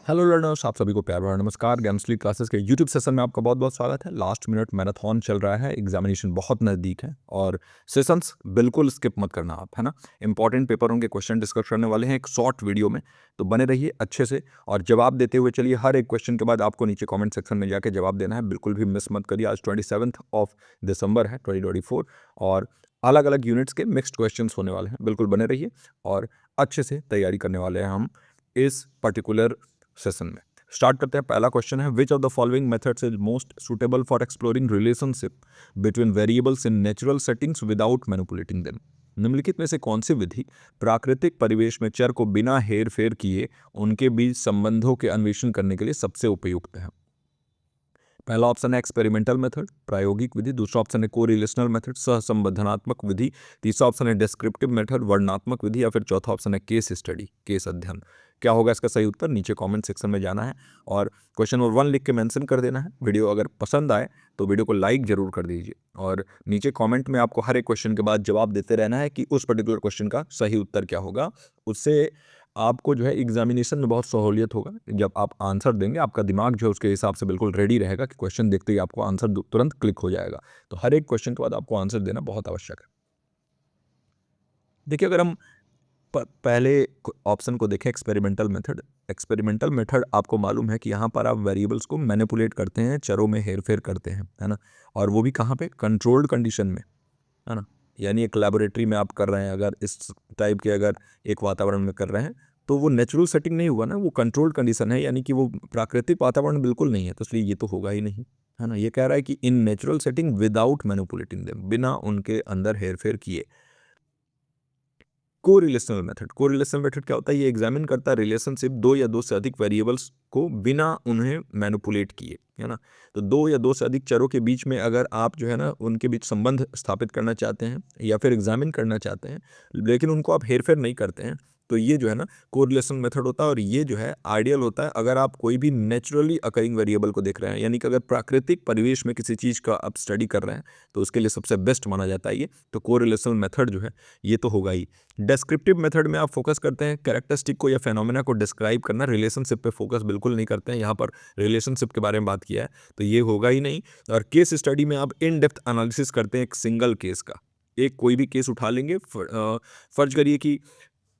Hello learners, आप सभी को प्यार भरा नमस्कार। गेम्सली क्लासेस के यूट्यूब सेशन में आपका बहुत बहुत स्वागत है। लास्ट मिनट मैराथन चल रहा है, एग्जामिनेशन बहुत नज़दीक है और सेशंस बिल्कुल स्किप मत करना आप, है ना। इंपॉर्टेंट पेपरों के क्वेश्चन डिस्कस करने वाले हैं एक शॉर्ट वीडियो में, तो बने रहिए अच्छे से। और जवाब देते हुए चलिए, हर एक क्वेश्चन के बाद आपको नीचे कॉमेंट सेक्शन में जाकर जवाब देना है, बिल्कुल भी मिस मत करिए। आज 27 ऑफ दिसंबर है 2024 और अलग अलग यूनिट्स के मिक्सड क्वेश्चन होने वाले हैं, बिल्कुल बने रहिए और अच्छे से तैयारी करने वाले हैं हम इस पर्टिकुलर सेशन में। स्टार्ट करते हैं। पहला क्वेश्चन है, which of the following methods is most suitable for exploring relationship between variables in natural settings without manipulating them. निम्नलिखित में से कौन सी विधि प्राकृतिक परिवेश में चर को बिना हेर फेर किए उनके बीच संबंधों के अन्वेषण करने के लिए सबसे उपयुक्त है। पहला ऑप्शन है एक्सपेरिमेंटल मेथड, प्रायोगिक विधि। दूसरा ऑप्शन है कोरिलेशनल मेथड, सहसंबंधनात्मक विधि। तीसरा ऑप्शन है डिस्क्रिप्टिव मेथड, वर्णनात्मक विधि। या फिर चौथा ऑप्शन है केस स्टडी, केस अध्ययन। क्या होगा इसका सही उत्तर? नीचे कमेंट सेक्शन में जाना है और क्वेश्चन नंबर 1 लिख के मेंशन कर देना है। वीडियो अगर पसंद आए तो वीडियो को लाइक जरूर कर दीजिए और नीचे कमेंट में आपको हर एक क्वेश्चन के बाद जवाब देते रहना है कि उस पर्टिकुलर क्वेश्चन का सही उत्तर क्या होगा। उससे आपको जो है एग्जामिनेशन में बहुत सहूलियत होगा। जब आप आंसर देंगे आपका दिमाग जो है उसके हिसाब से बिल्कुल रेडी रहेगा कि क्वेश्चन देखते ही आपको आंसर तुरंत क्लिक हो जाएगा। तो हर एक क्वेश्चन के बाद आपको आंसर देना बहुत आवश्यक है। देखिए, अगर हम पहले ऑप्शन को देखें, एक्सपेरिमेंटल मेथड आपको मालूम है कि यहाँ पर आप वेरिएबल्स को मैनिपुलेट करते हैं, चरों में हेरफेर करते हैं, है ना। और वो भी कहाँ पे? कंट्रोल्ड कंडीशन में, है ना। यानी एक लैबोरेटरी में आप कर रहे हैं, अगर इस टाइप के अगर एक वातावरण में कर रहे हैं तो वो नेचुरल सेटिंग नहीं हुआ ना, वो कंट्रोल्ड कंडीशन है, यानी कि वो प्राकृतिक वातावरण बिल्कुल नहीं है, तो इसलिए ये तो होगा ही नहीं, है ना। ये कह रहा है कि in natural setting without manipulating them, बिना उनके अंदर हेरफेर किए। कोरिलेशनल मेथड क्या होता है? ये एग्जामिन करता है रिलेशनशिप दो या दो से अधिक वेरिएबल्स को बिना उन्हें मैनिपुलेट किए, है ना। तो दो या दो से अधिक चरों के बीच में अगर आप जो है ना उनके बीच संबंध स्थापित करना चाहते हैं या फिर एग्जामिन करना चाहते हैं, लेकिन उनको आप हेरफेर नहीं करते हैं, तो ये जो है ना कोरिलेशन मेथड होता है। और ये जो है आइडियल होता है अगर आप कोई भी नेचुरली अकरिंग वेरिएबल को देख रहे हैं, यानी कि अगर प्राकृतिक परिवेश में किसी चीज़ का आप स्टडी कर रहे हैं तो उसके लिए सबसे बेस्ट माना जाता है ये। तो कोरिलेशनल मेथड जो है ये तो होगा ही। डेस्क्रिप्टिव मेथड में आप फोकस करते हैं कैरेक्टरिस्टिक को या फेनोमेना को डिस्क्राइब करना, रिलेशनशिप पे फोकस बिल्कुल नहीं करते हैं। यहाँ पर रिलेशनशिप के बारे में बात किया है तो ये होगा ही नहीं। और केस स्टडी में आप इन डेप्थ एनालिसिस करते हैं एक सिंगल केस का। एक कोई भी केस उठा लेंगे, फर्ज करिए कि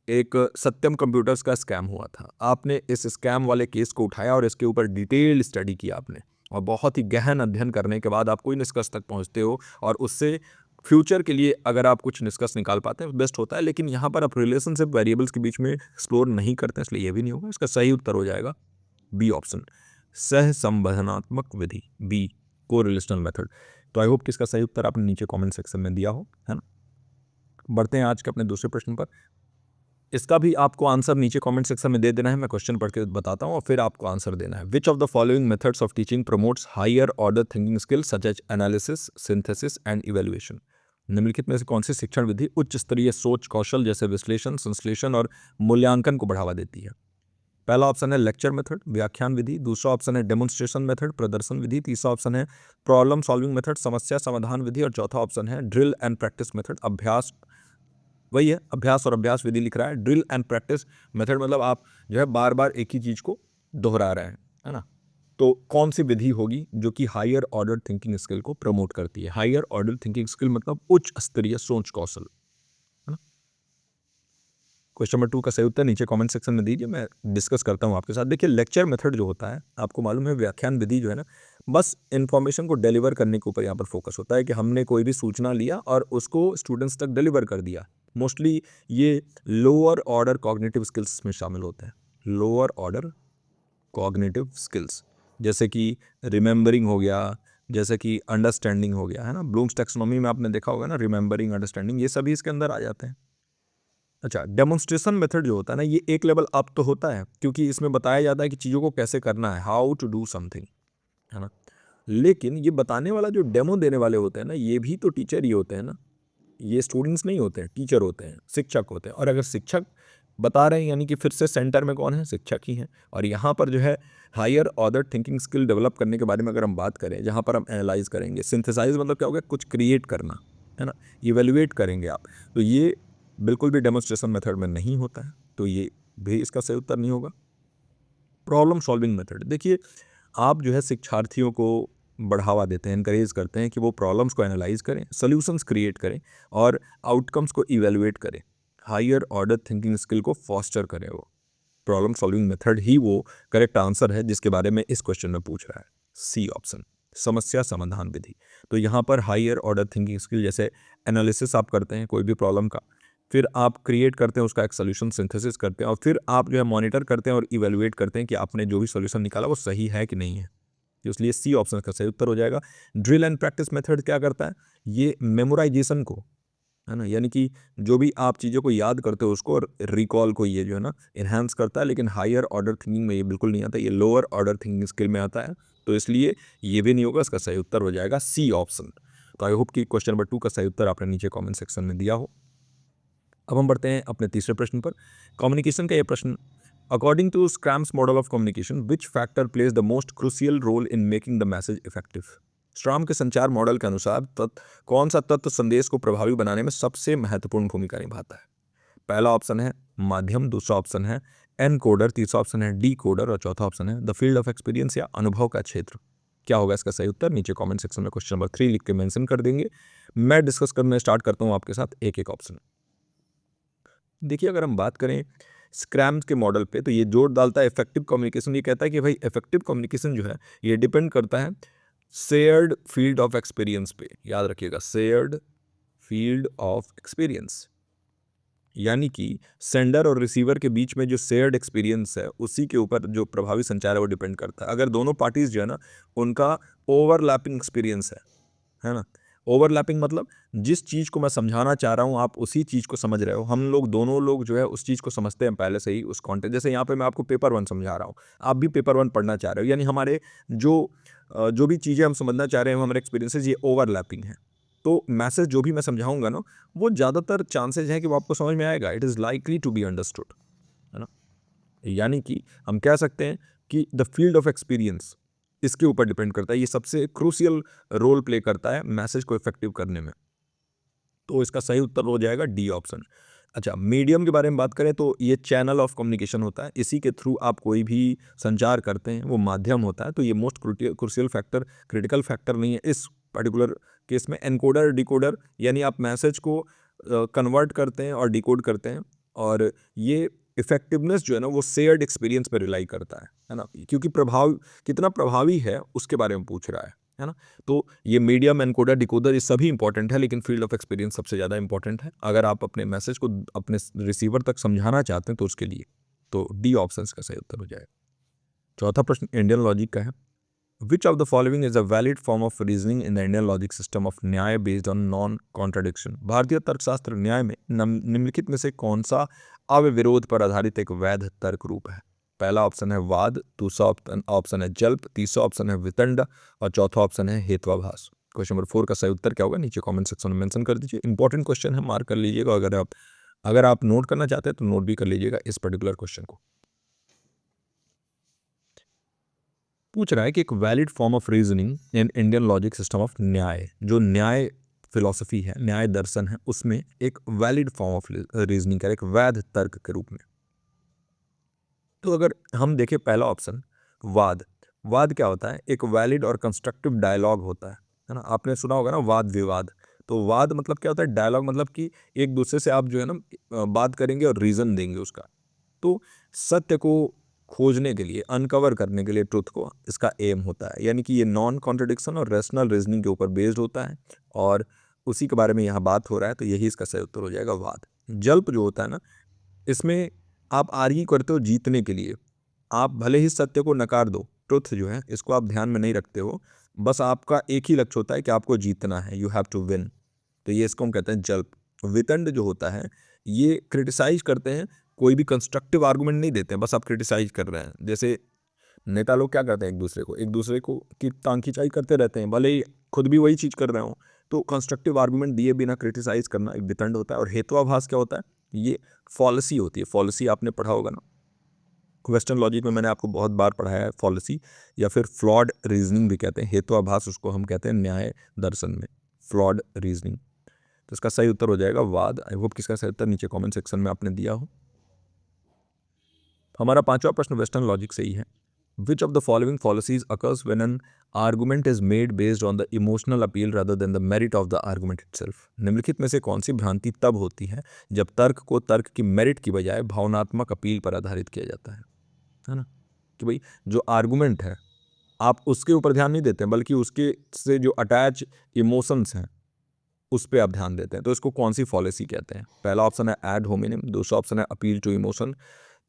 एक सत्यम कंप्यूटर्स का स्कैम हुआ था, आपने इस स्कैम वाले केस को उठाया और इसके ऊपर डिटेल स्टडी किया आपने, और बहुत ही गहन अध्ययन करने के बाद आप कोई निष्कर्ष तक पहुंचते हो और उससे फ्यूचर के लिए अगर आप कुछ निष्कर्ष निकाल पाते हैं बेस्ट होता है। लेकिन यहाँ पर आप रिलेशनशिप वेरिएबल्स के बीच में एक्सप्लोर नहीं करते हैं, इसलिए ये भी नहीं होगा। इसका सही उत्तर हो जाएगा बी ऑप्शन, सहसंबंधनात्मक विधि, बी कोरिलेशनल मेथड। तो आई होप कि इसका सही उत्तर आपने नीचे कमेंट सेक्शन में दिया हो, है ना। बढ़ते हैं आज के अपने दूसरे प्रश्न पर। इसका भी आपको आंसर नीचे कमेंट सेक्शन में दे देना है, मैं क्वेश्चन पढ़ के बताता हूँ और फिर आपको आंसर देना है। Which of the following methods of teaching promotes higher order thinking skills such as analysis, synthesis and evaluation. निम्नलिखित में से कौन सी शिक्षण विधि उच्च स्तरीय सोच कौशल जैसे विश्लेषण, संश्लेषण और मूल्यांकन को बढ़ावा देती है? पहला ऑप्शन है लेक्चर मेथड, व्याख्यान विधि। दूसरा ऑप्शन है डेमोन्स्ट्रेशन मेथड, प्रदर्शन विधि। तीसरा ऑप्शन है प्रॉब्लम सॉल्विंग मेथड, समस्या समाधान विधि। और चौथा ऑप्शन है ड्रिल एंड प्रैक्टिस मेथड, अभ्यास। वही है, अभ्यास और अभ्यास विधि लिख रहा है। ड्रिल एंड प्रैक्टिस मेथड मतलब आप जो है बार बार एक ही चीज को दोहरा रहे हैं, है ना। तो कौन सी विधि होगी जो कि हायर ऑर्डर थिंकिंग स्किल को प्रमोट करती है? हायर ऑर्डर थिंकिंग स्किल मतलब उच्च स्तरीय सोच कौशल, है ना। क्वेश्चन नंबर 2 का सही उत्तर नीचे कमेंट सेक्शन में दीजिए, मैं डिस्कस करता हूँ आपके साथ। देखिए, लेक्चर मेथड जो होता है आपको मालूम है, व्याख्यान विधि जो है ना, बस इन्फॉर्मेशन को डिलीवर करने के ऊपर यहाँ पर फोकस होता है कि हमने कोई भी सूचना लिया और उसको स्टूडेंट्स तक डिलीवर कर दिया। मोस्टली ये लोअर ऑर्डर कॉग्निटिव स्किल्स में शामिल होते हैं। लोअर ऑर्डर कॉग्निटिव स्किल्स जैसे कि रिमेंबरिंग हो गया, जैसे कि अंडरस्टैंडिंग हो गया, है ना। ब्लूम्स टैक्सोनॉमी में आपने देखा होगा ना, रिमेंबरिंग, अंडरस्टैंडिंग, ये सभी इसके अंदर आ जाते हैं। अच्छा, डेमोन्स्ट्रेशन मेथड जो होता है ना, ये एक लेवल अप तो होता है क्योंकि इसमें बताया जाता है कि चीज़ों को कैसे करना है, हाउ टू डू समथिंग, है ना। लेकिन ये बताने वाला जो डेमो देने वाले होते हैं ना, ये भी तो टीचर ही होते हैं ना। ये स्टूडेंट्स नहीं होते हैं, टीचर होते हैं, शिक्षक होते हैं। और अगर शिक्षक बता रहे हैं यानी कि फिर से सेंटर में कौन है? शिक्षक ही हैं। और यहाँ पर जो है higher order thinking skill develop करने के बारे में अगर हम बात करें, जहाँ पर हम एनालाइज करेंगे, सिंथेसाइज मतलब क्या हो गया? कुछ क्रिएट करना, है ना, इवेल्युएट करेंगे आप, तो ये बिल्कुल भी डेमोन्स्ट्रेशन मेथड में नहीं होता है, तो ये भी इसका सही उत्तर नहीं होगा। प्रॉब्लम सॉल्विंग मेथड, देखिए आप जो है शिक्षार्थियों को बढ़ावा देते हैं, इनकरेज करते हैं कि वो प्रॉब्लम्स को एनालाइज करें, सॉल्यूशंस क्रिएट करें और आउटकम्स को इवेलुएट करें, हायर ऑर्डर थिंकिंग स्किल को फॉस्टर करें। वो प्रॉब्लम सॉल्विंग मेथड ही वो करेक्ट आंसर है जिसके बारे में इस क्वेश्चन में पूछ रहा है, सी ऑप्शन, समस्या समाधान विधि। तो यहाँ पर हायर ऑर्डर थिंकिंग स्किल, जैसे एनालिसिस आप करते हैं कोई भी प्रॉब्लम का, फिर आप क्रिएट करते हैं उसका एक सोल्यूशन सिंथेसिस करते हैं और फिर आप जो है मॉनिटर करते हैं और इवेलुएट करते हैं कि आपने जो भी सोल्यूशन निकाला वो सही है कि नहीं है। तो इसलिए सी ऑप्शन का सही उत्तर हो जाएगा। ड्रिल एंड प्रैक्टिस मेथड क्या करता है, ये मेमोराइजेशन को, है ना, यानी कि जो भी आप चीज़ों को याद करते हो उसको रिकॉल को ये जो है ना इन्हांस करता है, लेकिन हायर ऑर्डर थिंकिंग में ये बिल्कुल नहीं आता, ये लोअर ऑर्डर थिंकिंग स्किल में आता है। तो इसलिए ये भी नहीं होगा, इसका सही उत्तर हो जाएगा सी ऑप्शन। तो आई होप कि क्वेश्चन नंबर 2 का सही उत्तर आपने नीचे कमेंट सेक्शन में दिया हो। अब हम बढ़ते हैं अपने तीसरे प्रश्न पर। कम्युनिकेशन का ये प्रश्न, according to Schramm's model of communication which factor plays the most crucial role in making the message effective. Schramm के संचार मॉडल के अनुसार कौन सा तत्व संदेश को प्रभावी बनाने में सबसे महत्वपूर्ण भूमिका निभाता है। पहला ऑप्शन है माध्यम, दूसरा ऑप्शन है एनकोडर, तीसरा ऑप्शन है डी कोडर और चौथा ऑप्शन है द फील्ड ऑफ एक्सपीरियंस या अनुभव का क्षेत्र। क्या होगा इसका सही उत्तर, नीचे कमेंट सेक्शन में क्वेश्चन नंबर 3 लिख के मेंशन कर देंगे। मैं डिस्कस करना स्टार्ट करता हूं आपके साथ एक एक ऑप्शन। देखिए अगर हम बात करें स्क्रैम के मॉडल पे, तो ये जोर डालता है इफेक्टिव कम्युनिकेशन। ये कहता है कि भाई इफेक्टिव कम्युनिकेशन जो है ये डिपेंड करता है शेयर्ड फील्ड ऑफ एक्सपीरियंस पे। याद रखिएगा, शेयर्ड फील्ड ऑफ एक्सपीरियंस, यानी कि सेंडर और रिसीवर के बीच में जो शेयर्ड एक्सपीरियंस है उसी के ऊपर जो प्रभावी संचार है वो डिपेंड करता है। अगर दोनों पार्टीज जो है ना उनका ओवरलैपिंग एक्सपीरियंस है ना, ओवरलैपिंग मतलब जिस चीज़ को मैं समझाना चाह रहा हूँ आप उसी चीज़ को समझ रहे हो, हम लोग दोनों लोग जो है उस चीज़ को समझते हैं पहले से ही उस कॉन्टेक्स्ट। जैसे यहाँ पे मैं आपको पेपर 1 समझा रहा हूँ, आप भी पेपर 1 पढ़ना चाह रहे हो, यानी हमारे जो भी चीज़ें हम समझना चाह रहे हैं हमारे एक्सपीरियंसेस ये ओवरलैपिंग है। तो मैसेज जो भी मैं समझाऊंगा ना वो ज़्यादातर चांसेज हैं कि वो आपको समझ में आएगा, it is likely to be understood, है ना। यानी कि हम कह सकते हैं कि द फील्ड ऑफ एक्सपीरियंस इसके ऊपर डिपेंड करता है, ये सबसे क्रूशियल रोल प्ले करता है मैसेज को इफेक्टिव करने में। तो इसका सही उत्तर हो जाएगा डी ऑप्शन। अच्छा, मीडियम के बारे में बात करें तो ये चैनल ऑफ कम्युनिकेशन होता है, इसी के थ्रू आप कोई भी संचार करते हैं वो माध्यम होता है। तो ये most crucial factor, critical factor नहीं है इस पर्टिकुलर केस में। एनकोडर डिकोडर, यानी आप मैसेज को कन्वर्ट करते हैं और डिकोड करते हैं, और ये इफेक्टिवनेस जो है ना वो शेयर्ड एक्सपीरियंस पर रिलाई करता है ना, क्योंकि प्रभाव कितना प्रभावी है उसके बारे में पूछ रहा है ना। तो ये मीडियम, एनकोडर, डिकोडर ये सभी इंपॉर्टेंट है, लेकिन फील्ड ऑफ एक्सपीरियंस सबसे ज़्यादा इंपॉर्टेंट है अगर आप अपने मैसेज को अपने रिसीवर तक समझाना चाहते हैं तो उसके लिए। तो डी ऑप्शन का सही उत्तर हो जाएगा। चौथा प्रश्न इंडियन लॉजिक का है, which of the following is a valid form of reasoning in the Indian logic system of न्याय बेस्ड ऑन नॉन कॉन्ट्राडिक्शन। भारतीय तर्कशास्त्र न्याय में निम्नलिखित में से कौन सा अविरोध पर आधारित एक वैध तर्क रूप है। पहला ऑप्शन है वाद, दूसरा ऑप्शन है जल्प, तीसरा ऑप्शन है वितंड और चौथा ऑप्शन है हेत्वाभास। क्वेश्चन नंबर 4 का सही उत्तर क्या होगा, नीचे कमेंट सेक्शन में मेंशन कर दीजिए। इंपॉर्टेंट क्वेश्चन है, मार्क कर लीजिएगा। अगर आप नोट करना चाहते हैं तो नोट भी कर लीजिएगा इस पर्टिकुलर क्वेश्चन को। पूछ रहा है कि एक valid form of reasoning in Indian logic system of न्याय, जो न्याय फिलॉसफी है, न्याय दर्शन है, उसमें एक वैलिड फॉर्म ऑफ रीजनिंग का एक वैध तर्क के रूप में। तो अगर हम देखें पहला ऑप्शन वाद, वाद क्या होता है, एक वैलिड और कंस्ट्रक्टिव डायलॉग होता है ना। आपने सुना होगा ना वाद विवाद। तो वाद मतलब क्या होता है, डायलॉग मतलब कि एक दूसरे से आप जो है ना बात करेंगे और रीजन देंगे उसका। तो सत्य को खोजने के लिए, अनकवर करने के लिए ट्रुथ को, इसका एम होता है। यानी कि ये नॉन कॉन्ट्रडिक्शन और रैशनल रीजनिंग के ऊपर बेस्ड होता है और उसी के बारे में यहाँ बात हो रहा है। तो यही इसका सही उत्तर हो जाएगा वाद। जल्प जो होता है ना, इसमें आप आर्ग्यू करते हो जीतने के लिए, आप भले ही सत्य को नकार दो, ट्रुथ जो है इसको आप ध्यान में नहीं रखते हो, बस आपका एक ही लक्ष्य होता है कि आपको जीतना है, यू हैव टू विन। तो ये इसको हम कहते हैं जल्प। वितंड जो होता है ये क्रिटिसाइज करते हैं, कोई भी कंस्ट्रक्टिव आर्गुमेंट नहीं देते हैं, बस आप क्रिटिसाइज कर रहे हैं। जैसे नेता लोग क्या करते हैं, एक दूसरे को की टांग खिंचाई करते रहते हैं, भले ही खुद भी वही चीज़ कर रहे हो। तो कंस्ट्रक्टिव आर्गुमेंट दिए बिना क्रिटिसाइज करना एक वितंड होता है। और हेत्वाभास क्या होता है, ये फॉलिसी होती है। फॉलिसी आपने पढ़ा होगा ना, वेस्टर्न लॉजिक में मैंने आपको बहुत बार पढ़ाया है फॉलिसी, या फिर फ्लॉड रीजनिंग भी कहते हैं। हेत्वाभास उसको हम कहते हैं न्याय दर्शन में, फ्लॉड रीजनिंग। तो इसका सही उत्तर हो जाएगा वाद। आई होप किसका सही उत्तर नीचे कमेंट सेक्शन में आपने दिया हो। हमारा पांचवा प्रश्न वेस्टर्न लॉजिक से ही है। Which of the following policies occurs when an argument is made based on the emotional appeal rather than the merit of the argument itself. निम्नलिखित में से कौन सी भ्रांति तब होती है जब तर्क को तर्क की मेरिट की बजाय भावनात्मक अपील पर आधारित किया जाता है ना, कि भाई जो आर्गुमेंट है आप उसके ऊपर ध्यान नहीं देते हैं बल्कि उसके से जो अटैच इमोशंस हैं उस पर आप ध्यान देते हैं। तो इसको कौन सी पॉलिसी कहते हैं? पहला ऑप्शन है एड होमिनिम, दूसरा ऑप्शन है अपील टू इमोशन,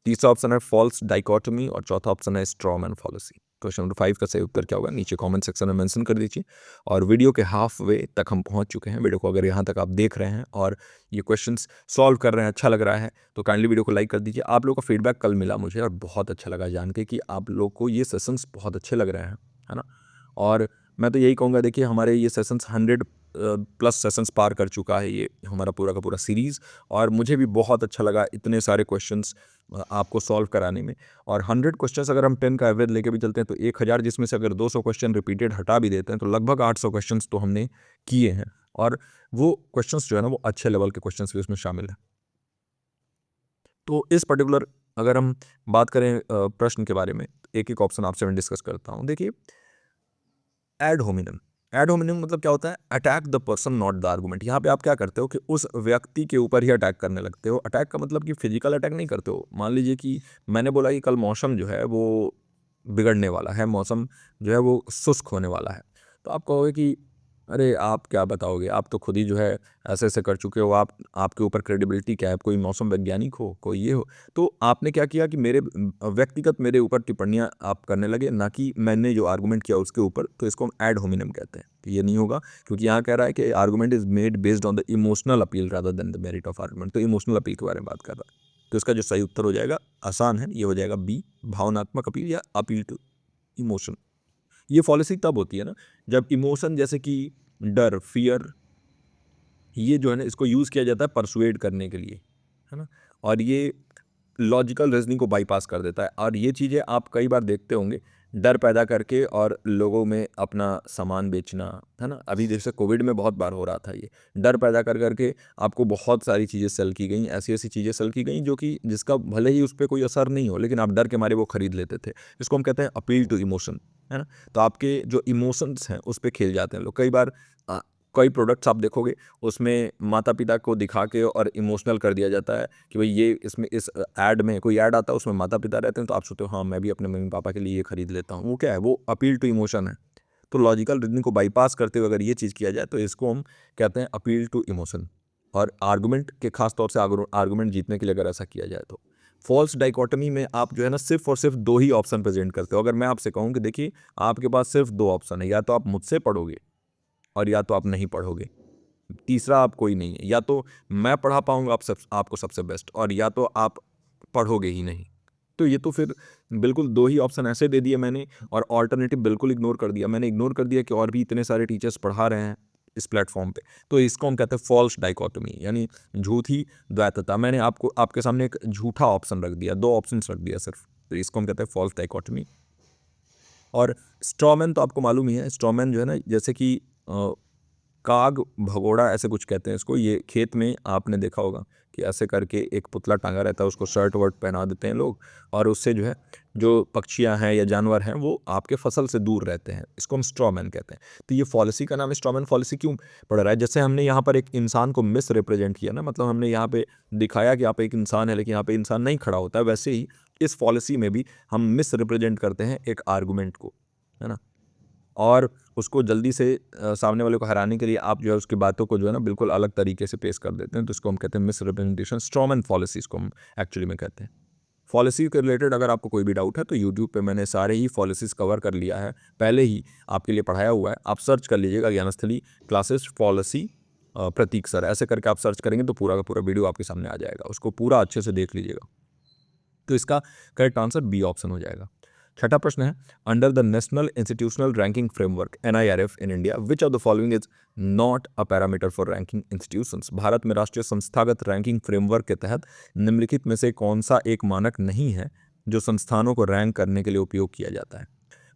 तीसरा ऑप्शन है फॉल्स डाइकोटमी और चौथा ऑप्शन है स्ट्रॉमैन पॉलिसी। क्वेश्चन नंबर 5 का सही उत्तर क्या होगा नीचे कमेंट सेक्शन में मेंशन कर दीजिए। और वीडियो के हाफ वे तक हम पहुंच चुके हैं। वीडियो को अगर यहाँ तक आप देख रहे हैं और ये क्वेश्चंस सॉल्व कर रहे हैं, अच्छा लग रहा है, तो काइंडली वीडियो को लाइक कर दीजिए। आप लोगों का फीडबैक कल मिला मुझे और बहुत अच्छा लगा जान के कि आप लोग को ये सेशंस बहुत अच्छे लग रहे हैं, है ना। और मैं तो यही कहूँगा, देखिए हमारे ये सेशंस 100 प्लस सेशंस पार कर चुका है ये हमारा पूरा का पूरा सीरीज़, और मुझे भी बहुत अच्छा लगा इतने सारे क्वेश्चंस आपको सॉल्व कराने में। और 100 क्वेश्चंस अगर हम 10 का एवरेज लेके भी चलते हैं तो 1000, जिसमें से अगर 200 क्वेश्चन रिपीटेड हटा भी देते हैं तो लगभग 800 क्वेश्चंस तो हमने किए हैं। और वो क्वेश्चंस जो है ना वो अच्छे लेवल के क्वेश्चंस भी उसमें शामिल हैं। तो इस पर्टिकुलर अगर हम बात करें प्रश्न के बारे में, एक एक ऑप्शन आपसे मैं डिस्कस करता हूँ। देखिए एड होमिनम, एड होमिनम मतलब क्या होता है? Attack the person not the argument. यहाँ पे आप क्या करते हो कि उस व्यक्ति के ऊपर ही अटैक करने लगते हो। अटैक का मतलब कि फिजिकल अटैक नहीं करते हो। मान लीजिए कि मैंने बोला कि कल मौसम जो है वो बिगड़ने वाला है, मौसम जो है वो शुष्क होने वाला है, तो आप कहोगे कि अरे आप क्या बताओगे, आप तो खुद ही जो है ऐसे ऐसे कर चुके हो, आपके ऊपर क्रेडिबिलिटी क्या है, कोई मौसम वैज्ञानिक हो, कोई ये हो। तो आपने क्या किया कि मेरे व्यक्तिगत मेरे ऊपर टिप्पणियां आप करने लगे, ना कि मैंने जो आर्गुमेंट किया उसके ऊपर। तो इसको हम एड होमिनम कहते हैं। तो ये नहीं होगा, क्योंकि यहाँ कह रहा है कि argument is made based on the emotional appeal rather than the merit of argument. तो इमोशनल अपील के बारे में बात कर रहा है। तो इसका जो सही उत्तर हो जाएगा, आसान है, ये हो जाएगा बी, भावनात्मक अपील या अपील टू इमोशन। ये पॉलिसी तब होती है ना जब इमोशन जैसे कि डर, फियर, ये जो है ना इसको यूज़ किया जाता है परसुएड करने के लिए, है ना। और ये लॉजिकल रीजनिंग को बाईपास कर देता है। और ये चीज़ें आप कई बार देखते होंगे, डर पैदा करके और लोगों में अपना सामान बेचना, है ना। अभी जैसे कोविड में बहुत बार हो रहा था, ये डर पैदा कर करके आपको बहुत सारी चीज़ें सेल की गई, ऐसी ऐसी चीज़ें सेल की गई जो कि जिसका भले ही उस पर कोई असर नहीं हो, लेकिन आप डर के मारे वो खरीद लेते थे। इसको हम कहते हैं अपील टू इमोशन, है ना। तो आपके जो इमोशंस हैं उस पर खेल जाते हैं लोग। कई बार कई प्रोडक्ट्स आप देखोगे उसमें माता पिता को दिखा के और इमोशनल कर दिया जाता है कि भाई ये इसमें इस ऐड में कोई ऐड आता है उसमें माता पिता रहते हैं, तो आप सोचते हो हाँ मैं भी अपने मम्मी पापा के लिए ये खरीद लेता हूँ। वो क्या है? वो अपील टू इमोशन है। तो लॉजिकल रीजनिंग को बाईपास करते हुए अगर ये चीज़ किया जाए तो इसको हम कहते हैं अपील टू इमोशन। और आर्गुमेंट के खास तौर से आर्गुमेंट जीतने के लिए अगर ऐसा किया जाए तो फॉल्स डाइकोटमी में आप जो है ना सिर्फ और सिर्फ दो ही ऑप्शन प्रेजेंट करते हो। अगर मैं आपसे कहूँ कि देखिए आपके पास सिर्फ दो ऑप्शन है, या तो आप मुझसे पढ़ोगे और या तो आप नहीं पढ़ोगे, तीसरा आप कोई नहीं है। या तो मैं पढ़ा पाऊंगा आपको सबसे बेस्ट, और या तो आप पढ़ोगे ही नहीं। तो ये तो फिर बिल्कुल दो ही ऑप्शन ऐसे दे दिए मैंने, और ऑल्टरनेटिव बिल्कुल इग्नोर कर दिया। मैंने इग्नोर कर दिया कि और भी इतने सारे टीचर्स पढ़ा रहे हैं इस प्लेटफॉर्म पे। तो इसको हम कहते हैं फॉल्स डाइकोटमी, यानी झूठी द्वैतता। मैंने आपको आपके सामने एक झूठा ऑप्शन रख दिया, दो ऑप्शन रख दिया सिर्फ, तो इसको हम कहते हैं फॉल्स डाइकोटमी। और स्ट्रॉमैन तो आपको मालूम ही है, स्ट्रॉमैन जो है ना जैसे कि काग भगोड़ा ऐसे कुछ कहते हैं इसको। ये खेत में आपने देखा होगा कि ऐसे करके एक पुतला टांगा रहता है, उसको शर्ट वर्ट पहना देते हैं लोग, और उससे जो है जो पक्षियां हैं या जानवर हैं वो आपके फसल से दूर रहते हैं। इसको हम स्ट्रॉमैन कहते हैं। तो ये पॉलिसी का नाम स्ट्रॉमैन पॉलिसी क्यों पड़ रहा है? जैसे हमने यहाँ पर एक इंसान को मिस रिप्रेजेंट किया ना, मतलब हमने यहाँ पे दिखाया कि यहाँ पे एक इंसान है लेकिन यहाँ पे इंसान नहीं खड़ा होता है, वैसे ही इस पॉलिसी में भी हम मिस रिप्रेजेंट करते हैं एक आर्गुमेंट को, है ना। और उसको जल्दी से सामने वाले को हराने के लिए आप जो है उसकी बातों को जो है ना बिल्कुल अलग तरीके से पेश कर देते हैं। तो इसको हम कहते हैं मिस रिप्रेजेंटेशन, स्ट्रॉमैन पॉलिसीज को हम एक्चुअली में कहते हैं। पॉलिसी के रिलेटेड अगर आपको कोई भी डाउट है तो यूट्यूब पे मैंने सारे ही पॉलिसीज कवर कर लिया है, पहले ही आपके लिए पढ़ाया हुआ है। आप सर्च कर लीजिएगा ज्ञानस्थली क्लासेस पॉलिसी प्रतीक सर, ऐसे करके आप सर्च करेंगे तो पूरा का पूरा वीडियो आपके सामने आ जाएगा, उसको पूरा अच्छे से देख लीजिएगा। तो इसका करेक्ट आंसर बी ऑप्शन हो जाएगा। छठा प्रश्न है, under the national institutional ranking framework NIRF in India which of the following is not a parameter for ranking institutions. Bharat में राष्ट्रीय संस्थागत रैंकिंग फ्रेमवर्क के तहत निम्नलिखित में से कौन सा एक मानक नहीं है जो संस्थानों को रैंक करने के लिए उपयोग किया जाता है?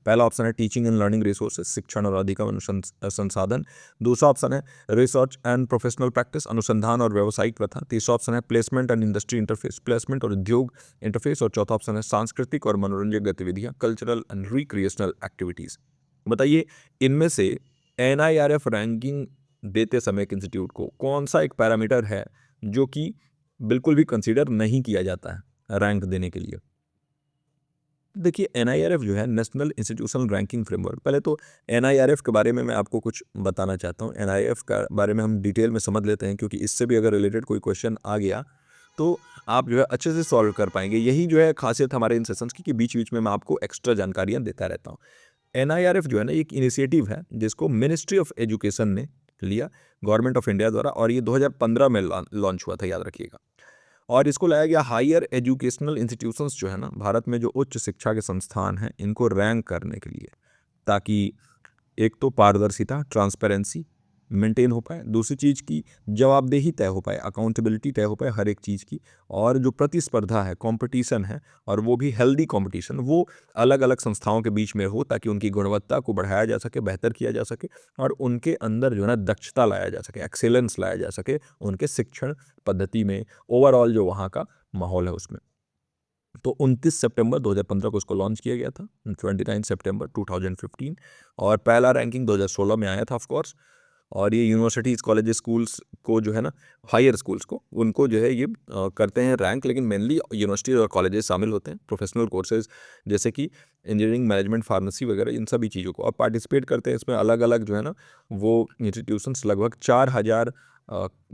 पहला ऑप्शन है टीचिंग एंड लर्निंग रिसोर्सेज, शिक्षण और अधिगम संसाधन। दूसरा ऑप्शन है रिसर्च एंड प्रोफेशनल प्रैक्टिस, अनुसंधान और व्यावसायिक प्रथा। तीसरा ऑप्शन है placement and industry interface, placement और उद्योग इंटरफेस। और चौथा ऑप्शन है सांस्कृतिक और मनोरंजक गतिविधियां, कल्चरल एंड रिक्रिएशनल एक्टिविटीज। बताइए इनमें से NIRF रैंकिंग देते समय एक इंस्टीट्यूट को कौन सा एक पैरामीटर है जो कि बिल्कुल भी कंसीडर नहीं किया जाता है रैंक देने के लिए। देखिए NIRF जो है नेशनल इंस्टीट्यूशनल रैंकिंग फ्रेमवर्क। पहले तो NIRF के बारे में मैं आपको कुछ बताना चाहता हूँ। NIRF का बारे में हम डिटेल में समझ लेते हैं, क्योंकि इससे भी अगर रिलेटेड कोई क्वेश्चन आ गया तो आप जो है अच्छे से सॉल्व कर पाएंगे। यही जो है खासियत हमारे इन सेशंस की कि बीच बीच में मैं आपको एक्स्ट्रा जानकारियाँ देता रहता हूँ। NIRF जो है ना एक इनिशिएटिव है जिसको मिनिस्ट्री ऑफ एजुकेशन ने लिया, गवर्नमेंट ऑफ इंडिया द्वारा, और ये 2015 में लॉन्च हुआ था, याद रखिएगा। और इसको लाया गया हायर एजुकेशनल इंस्टीट्यूशंस जो है ना भारत में जो उच्च शिक्षा के संस्थान हैं इनको रैंक करने के लिए, ताकि एक तो पारदर्शिता ट्रांसपेरेंसी मेंटेन हो पाए, दूसरी चीज़ की जवाबदेही तय हो पाए, अकाउंटेबिलिटी तय हो पाए हर एक चीज़ की, और जो प्रतिस्पर्धा है कंपटीशन है और वो भी हेल्दी कंपटीशन वो अलग अलग संस्थाओं के बीच में हो, ताकि उनकी गुणवत्ता को बढ़ाया जा सके, बेहतर किया जा सके और उनके अंदर जो है ना दक्षता लाया जा सके, एक्सेलेंस लाया जा सके उनके शिक्षण पद्धति में, ओवरऑल जो वहाँ का माहौल है उसमें। तो 29 सितंबर 2015 को इसको लॉन्च किया गया था, 29 सितंबर 2015, और पहला रैंकिंग 2016 में आया था ऑफ कोर्स। और ये यूनिवर्सिटीज़ कॉलेजेस स्कूल्स को जो है ना हायर स्कूल्स को उनको जो है ये करते हैं रैंक, लेकिन मेनली यूनिवर्सिटीज़ और कॉलेजेस शामिल होते हैं, प्रोफेशनल कोर्सेज जैसे कि इंजीनियरिंग मैनेजमेंट फार्मेसी वगैरह, इन सभी चीज़ों को और पार्टिसिपेट करते हैं इसमें अलग अलग जो है ना वो इंस्टीट्यूशंस। लगभग 4000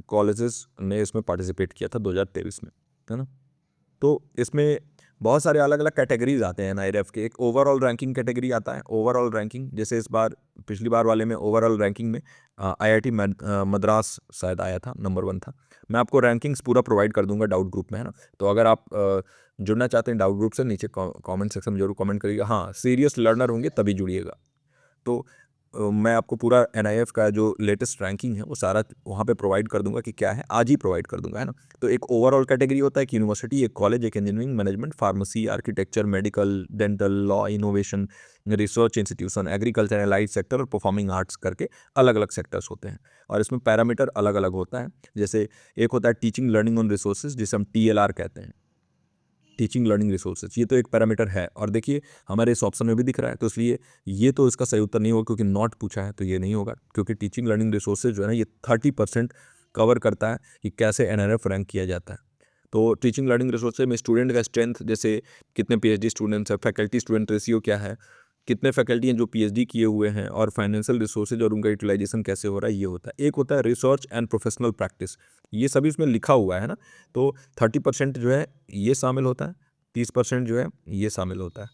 कॉलेजेस ने इसमें पार्टिसिपेट किया था 2023 में, है ना। तो इसमें बहुत सारे अलग अलग कैटेगरीज आते हैं NIRF के। एक ओवरऑल रैंकिंग कैटेगरी आता है, ओवरऑल रैंकिंग, जैसे इस बार पिछली बार वाले में ओवरऑल रैंकिंग में IIT मद्रास शायद आया था, नंबर 1 था। मैं आपको रैंकिंग्स पूरा प्रोवाइड कर दूंगा डाउट ग्रुप में, है ना। तो अगर आप जुड़ना चाहते हैं डाउट ग्रुप से, नीचे कमेंट सेक्शन में जरूर कमेंट करिएगा। हाँ, सीरियस लर्नर होंगे तभी जुड़िएगा। तो मैं आपको पूरा NIF का जो लेटेस्ट रैंकिंग है वो सारा वहाँ पे प्रोवाइड कर दूंगा कि क्या है, आज ही प्रोवाइड कर दूंगा, है ना। तो एक ओवरऑल कैटेगरी होता है, एक यूनिवर्सिटी, एक कॉलेज, एक engineering management pharmacy architecture medical dental law innovation research institution agriculture allied sector और परफॉर्मिंग आर्ट्स करके अलग अलग सेक्टर्स होते हैं। और इसमें पैरामीटर अलग अलग होता है, जैसे एक होता है टीचिंग लर्निंग ऑन रिसोर्सेज, जिसे हम TLR कहते हैं, टीचिंग लर्निंग रिसोर्सेज। ये तो एक पैरामीटर है, और देखिए हमारे इस ऑप्शन में भी दिख रहा है, तो इसलिए ये तो इसका सही उत्तर नहीं होगा, क्योंकि नॉट पूछा है तो ये नहीं होगा, क्योंकि टीचिंग लर्निंग रिसोर्सेज जो है ना ये 30% कवर करता है कि कैसे NRF रैंक किया जाता है। तो टीचिंग लर्निंग रिसोर्सेज में स्टूडेंट का स्ट्रेंथ, जैसे कितने PhD स्टूडेंट्स है, फैकल्टी स्टूडेंट रेशियो क्या है, कितने फैकल्टी हैं जो PhD किए हुए हैं, और फाइनेंशियल रिसोर्सेज और उनका यूटिलाइजेशन कैसे हो रहा है, ये होता है। एक होता है रिसर्च एंड प्रोफेशनल प्रैक्टिस, ये सभी इसमें लिखा हुआ है ना। तो 30% जो है ये शामिल होता है, 30% जो है ये शामिल होता है।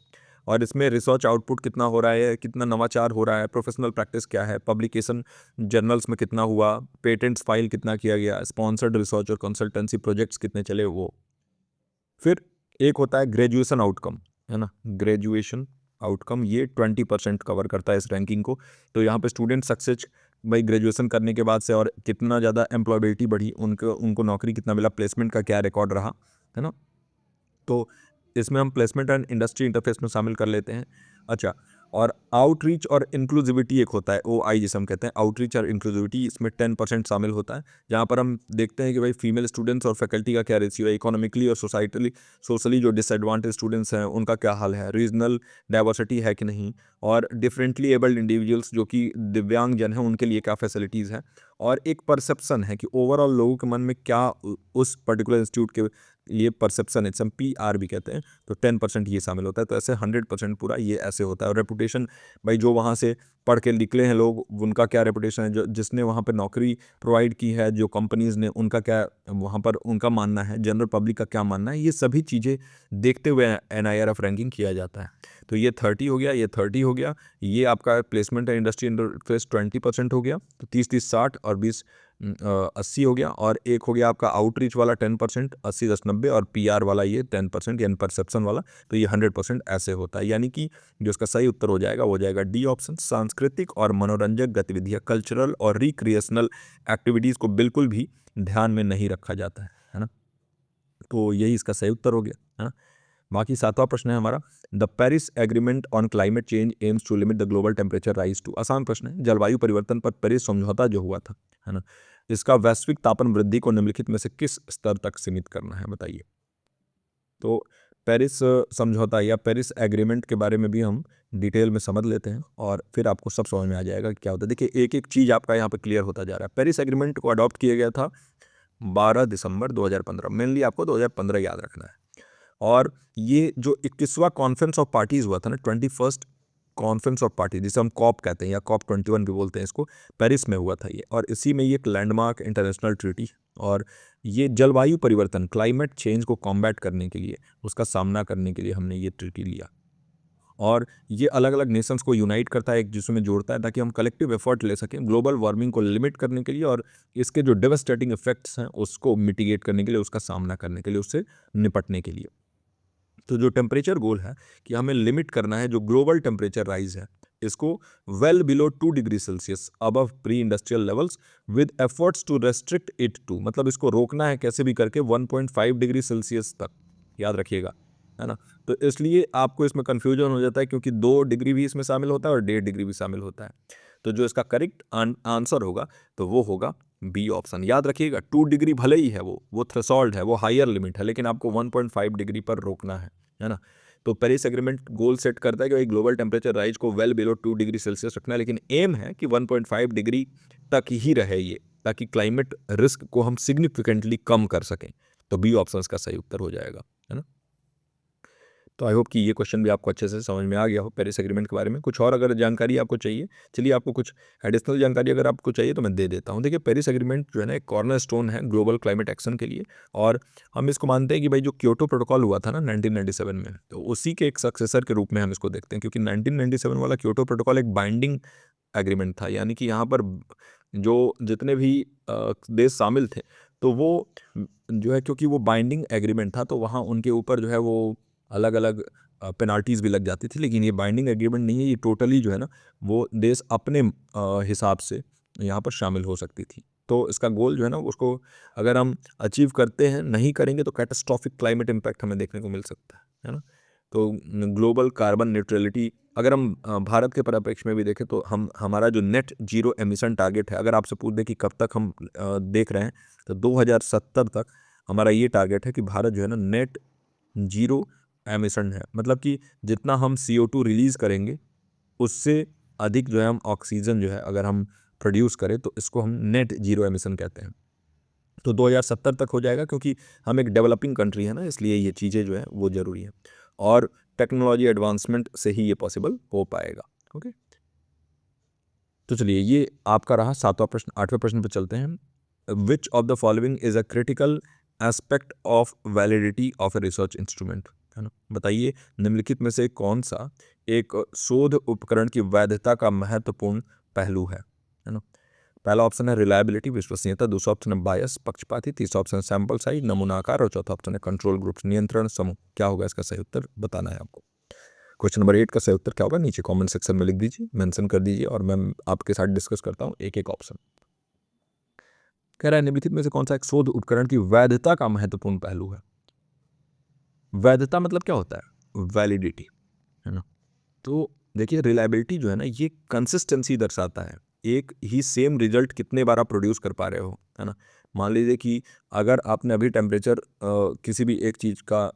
और इसमें रिसर्च आउटपुट कितना हो रहा है, कितना नवाचार हो रहा है, प्रोफेशनल प्रैक्टिस क्या है, पब्लिकेशन जर्नल्स में कितना हुआ, पेटेंट्स फाइल कितना किया गया, स्पॉन्सर्ड रिसर्च और कंसल्टेंसी प्रोजेक्ट्स कितने चले वो। फिर एक होता है ग्रेजुएशन आउटकम, है ना, ग्रेजुएशन आउटकम, ये 20% कवर करता है इस रैंकिंग को। तो यहाँ पे स्टूडेंट सक्सेस भाई ग्रेजुएशन करने के बाद से और कितना ज़्यादा एम्प्लॉयबिलिटी बढ़ी, उनको नौकरी कितना मिला, प्लेसमेंट का क्या रिकॉर्ड रहा, है ना। तो इसमें हम प्लेसमेंट एंड इंडस्ट्री इंटरफेस में शामिल कर लेते हैं। अच्छा, और आउटरीच और इंक्लूसिविटी एक होता है, OI जिसे हम कहते हैं, आउटरीच और इंक्लूसिविटी, इसमें 10% शामिल होता है, जहाँ पर हम देखते हैं कि भाई फीमेल स्टूडेंट्स और फैकल्टी का क्या रेशियो है, इकोनॉमिकली और सोशली जो डिसएडवांटेज स्टूडेंट्स हैं उनका क्या हाल है, रीजनल डाइवर्सिटी है कि नहीं, और डिफरेंटली एबल्ड इंडिविजुअल्स जो कि दिव्यांग जन हैं उनके लिए क्या फैसिलिटीज़ हैं, और एक परसेप्शन है कि ओवरऑल लोगों के मन में क्या उस पर्टिकुलर इंस्टीट्यूट के ये परसेप्शन, इट्स PR भी कहते हैं, तो 10% ये शामिल होता है। तो ऐसे 100% पूरा ये ऐसे होता है। और रेपुटेशन, भाई जो वहाँ से पढ़ के निकले हैं लोग उनका क्या रेपुटेशन है, जो जिसने वहाँ पर नौकरी प्रोवाइड की है, जो कंपनीज़ ने, उनका क्या वहाँ पर उनका मानना है, जनरल पब्लिक का क्या मानना है, ये सभी चीज़ें देखते हुए NIRF रैंकिंग किया जाता है। तो ये 30 हो गया, ये 30 हो गया, ये आपका प्लेसमेंट एंड इंडस्ट्री इंटरफेस 20% हो गया, तो 30-30 60 और 20 80 हो गया। और एक हो गया आपका आउटरीच वाला 10%, 80-10-90, और PR वाला ये 10% यानी परसेप्शन वाला, तो ये 100% ऐसे होता है। यानी कि जो इसका सही उत्तर हो जाएगा वो हो जाएगा D ऑप्शन, सांस्कृतिक और मनोरंजक गतिविधियाँ, कल्चरल और रिक्रिएशनल एक्टिविटीज़ को बिल्कुल भी ध्यान में नहीं रखा जाता है ना। तो यही इसका सही उत्तर हो गया, है ना। बाकी 7वां प्रश्न है हमारा, the Paris agreement on climate change aims to limit the global temperature rise to. आसान प्रश्न है, जलवायु परिवर्तन पर पेरिस समझौता जो हुआ था, है ना, इसका वैश्विक तापन वृद्धि को निम्नलिखित में से किस स्तर तक सीमित करना है, बताइए। तो पेरिस समझौता या पेरिस एग्रीमेंट के बारे में भी हम डिटेल में समझ लेते हैं और फिर आपको सब समझ में आ जाएगा कि क्या होता है। देखिए एक एक चीज़ आपका यहाँ पे क्लियर होता जा रहा है। पेरिस एग्रीमेंट को अडॉप्ट किया गया था 12 दिसंबर 2015। मेनली आपको 2015 याद रखना है। और ये जो 21वां कॉन्फ्रेंस ऑफ पार्टीज हुआ था ना, 21st कॉन्फ्रेंस ऑफ पार्टी, जिसे हम कॉप कहते हैं या कॉप 21 भी बोलते हैं इसको, पेरिस में हुआ था ये। और इसी में ये एक लैंडमार्क इंटरनेशनल ट्रीटी, और ये जलवायु परिवर्तन, क्लाइमेट चेंज को कॉम्बैट करने के लिए, उसका सामना करने के लिए हमने ये ट्रीटी लिया। और ये अलग अलग नेशंस को यूनाइट करता है, एक दूसरे में जोड़ता है, ताकि हम कलेक्टिव एफर्ट ले सकें ग्लोबल वार्मिंग को लिमिट करने के लिए और इसके जो डेवास्टेटिंग इफेक्ट्स हैं उसको मिटिगेट करने के लिए, उसका सामना करने के लिए, उससे निपटने के लिए। तो जो टेम्परेचर गोल है कि हमें लिमिट करना है जो ग्लोबल टेम्परेचर राइज है, इसको well below 2 degree Celsius above pre industrial levels with efforts to restrict it to, मतलब इसको रोकना है कैसे भी करके 1.5 डिग्री सेल्सियस तक, याद रखिएगा, है ना। तो इसलिए आपको इसमें कंफ्यूजन हो जाता है क्योंकि 2 डिग्री भी इसमें शामिल होता है और 1.5 डिग्री भी शामिल होता है। तो जो इसका करेक्ट आंसर होगा तो वो होगा बी ऑप्शन। याद रखिएगा 2 डिग्री भले ही है, वो थ्रेशोल्ड है, वो हायर लिमिट है, लेकिन आपको 1.5 डिग्री पर रोकना है ना। तो पेरिस एग्रीमेंट गोल सेट करता है कि ग्लोबल टेम्परेचर राइज को वेल बिलो 2 डिग्री सेल्सियस रखना है, लेकिन एम है कि 1.5 डिग्री तक ही रहे ये, ताकि क्लाइमेट रिस्क को हम सिग्निफिकेंटली कम कर सकें। तो बी ऑप्शन का सही उत्तर हो जाएगा, है ना। तो आई होप कि ये क्वेश्चन भी आपको अच्छे से समझ में आ गया हो पेरिस एग्रीमेंट के बारे में। कुछ और अगर जानकारी आपको चाहिए, चलिए आपको कुछ एडिशनल जानकारी अगर आपको चाहिए तो मैं दे देता हूँ। देखिए पेरिस एग्रीमेंट जो है ना, एक कॉर्नर स्टोन है ग्लोबल क्लाइमेट एक्शन के लिए, और हम इसको मानते हैं कि भाई जो क्योटो प्रोटोकॉल हुआ था ना 1997 में, तो उसी के एक सक्सेसर के रूप में हम इसको देखते हैं, क्योंकि 1997 वाला क्योटो प्रोटोकॉल एक बाइंडिंग एग्रीमेंट था, यानी कि यहाँ पर जो जितने भी देश शामिल थे, तो वो जो है, क्योंकि वो बाइंडिंग एग्रीमेंट था, तो वहाँ उनके ऊपर जो है वो अलग अलग पेनाल्टीज़ भी लग जाती थी। लेकिन ये बाइंडिंग एग्रीमेंट नहीं है, ये टोटली जो है ना, वो देश अपने हिसाब से यहाँ पर शामिल हो सकती थी। तो इसका गोल जो है ना, उसको अगर हम अचीव करते हैं, नहीं करेंगे तो कैटास्ट्रॉफिक क्लाइमेट इम्पैक्ट हमें देखने को मिल सकता है ना। तो ग्लोबल कार्बन न्यूट्रलिटी, अगर हम भारत के परिप्रेक्ष्य में भी देखें तो हमारा जो नेट जीरो एमिशन टारगेट है, अगर आपसे पूछ दें कि कब तक हम देख रहे हैं, तो 2070 तक हमारा ये टारगेट है कि भारत जो है ना नेट जीरो एमिशन है, मतलब कि जितना हम CO2 रिलीज़ करेंगे उससे अधिक जो है हम ऑक्सीजन जो है अगर हम प्रोड्यूस करें, तो इसको हम नेट जीरो एमिशन कहते हैं। तो 2070 तक हो जाएगा, क्योंकि हम एक डेवलपिंग कंट्री है ना, इसलिए ये चीज़ें जो है वो ज़रूरी है, और टेक्नोलॉजी एडवांसमेंट से ही ये पॉसिबल हो पाएगा। ओके, तो चलिए ये आपका रहा 7वां प्रश्न। 8वें प्रश्न पर चलते हैं। विच of the following is a critical aspect of validity of a research instrument, है ना। बताइए निम्नलिखित में से कौन सा एक शोध उपकरण की वैधता का महत्वपूर्ण पहलू है ना। पहला ऑप्शन है रिलायबिलिटी, विश्वसनीयता। दूसरा ऑप्शन है बायस, पक्षपाती। तीसरा ऑप्शन है सैंपल साइज, नमूना आकार। और चौथा ऑप्शन है कंट्रोल ग्रुप्स, नियंत्रण समूह। क्या होगा इसका सही उत्तर, बताना है आपको। क्वेश्चन नंबर 8 का सही उत्तर क्या होगा, नीचे कमेंट सेक्शन में लिख दीजिए, मेंशन कर दीजिए, और मैं आपके साथ डिस्कस करता हूँ एक एक ऑप्शन। कह रहा है निम्नलिखित में से कौन सा एक शोध उपकरण की वैधता का महत्वपूर्ण पहलू है। वैधता मतलब क्या होता है, वैलिडिटी, है ना। तो देखिए रिलायबिलिटी जो है ना, ये कंसिस्टेंसी दर्शाता है, एक ही सेम रिजल्ट कितने बार आप प्रोड्यूस कर पा रहे हो, है ना। मान लीजिए कि अगर आपने अभी टेम्परेचर किसी भी एक चीज़ का